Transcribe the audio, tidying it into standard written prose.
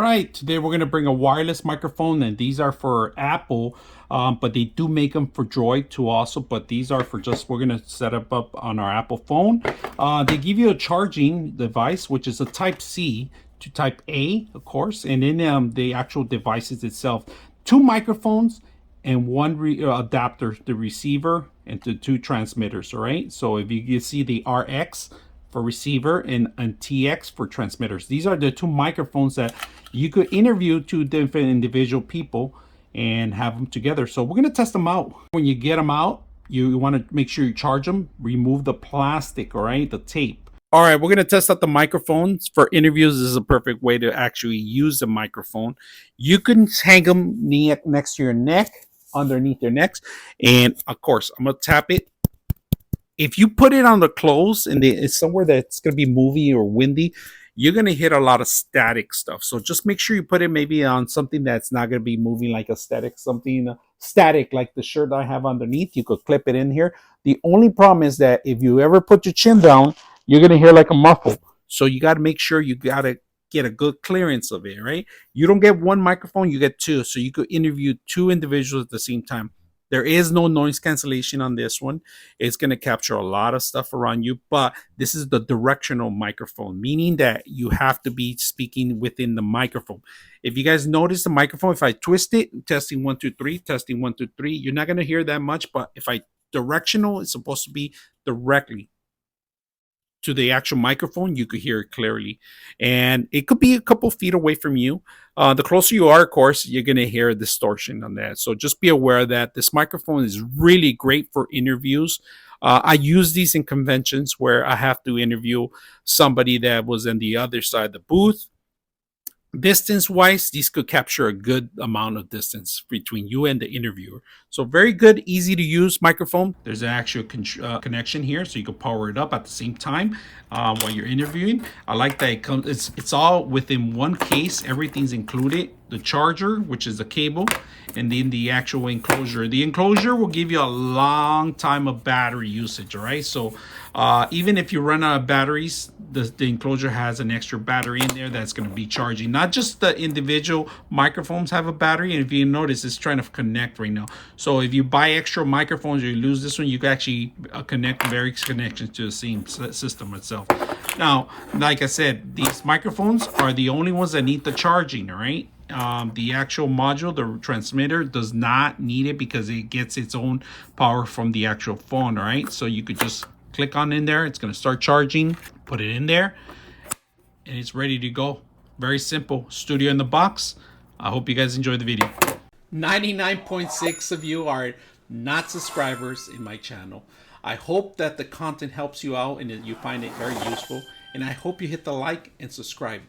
right, today we're going to bring a wireless microphone, and these are for Apple, but they do make them for Droid too also, but these are for just, we're going to set up on our Apple phone. They give you a charging device, which is a Type C to Type A, of course, and then the actual devices itself, two microphones and one adapter, the receiver, and the two transmitters, all right? So if you see the RX for receiver and TX for transmitters. These are the two microphones that you could interview two different individual people and have them together. So we're going to test them out. When you get them out, you want to make sure you charge them, remove the plastic, all right, the tape. All right, we're going to test out the microphones. For interviews, this is a perfect way to actually use the microphone. You can hang them next to your neck, underneath your necks. And of course, I'm going to tap it. If you put it on the clothes and it's somewhere that's going to be moving or windy, you're going to hit a lot of static stuff. So just make sure you put it maybe on something that's not going to be moving, like a something static, like the shirt I have underneath. You could clip it in here. The only problem is that if you ever put your chin down, you're going to hear like a muffle. So you got to make sure you got to get a good clearance of it, right? You don't get one microphone, you get two. So you could interview two individuals at the same time. There is no noise cancellation on this one. It's going to capture a lot of stuff around you, but this is the directional microphone, meaning that you have to be speaking within the microphone. If you guys notice the microphone, if I twist it, testing 1, 2, 3, testing 1, 2, 3, you're not going to hear that much, but if I directional, it's supposed to be directly to the actual microphone, you could hear it clearly. And it could be a couple feet away from you. The closer you are, of course, you're going to hear a distortion on that. So just be aware that this microphone is really great for interviews. I use these in conventions where I have to interview somebody that was on the other side of the booth. Distance wise, these could capture a good amount of distance between you and the interviewer. So very good, easy to use microphone. There's an actual connection here, so you can power it up at the same time while you're interviewing. I like that it's all within one case. Everything's included. The charger, which is the cable, and then the actual enclosure. The enclosure will give you a long time of battery usage, all right? So even if you run out of batteries, the enclosure has an extra battery in there that's going to be charging. Not just the individual microphones have a battery, and if you notice, it's trying to connect right now. So if you buy extra microphones or you lose this one, you can actually connect various connections to the same system itself. Now, like I said, these microphones are the only ones that need the charging, all right? The actual module, the transmitter, does not need it because it gets its own power from the actual phone, all right? So you could just click on in there. It's going to start charging. Put it in there, and it's ready to go. Very simple. Studio in the box. I hope you guys enjoyed the video. 99.6 of you are not subscribers in my channel. I hope that the content helps you out and that you find it very useful. And I hope you hit the like and subscribe.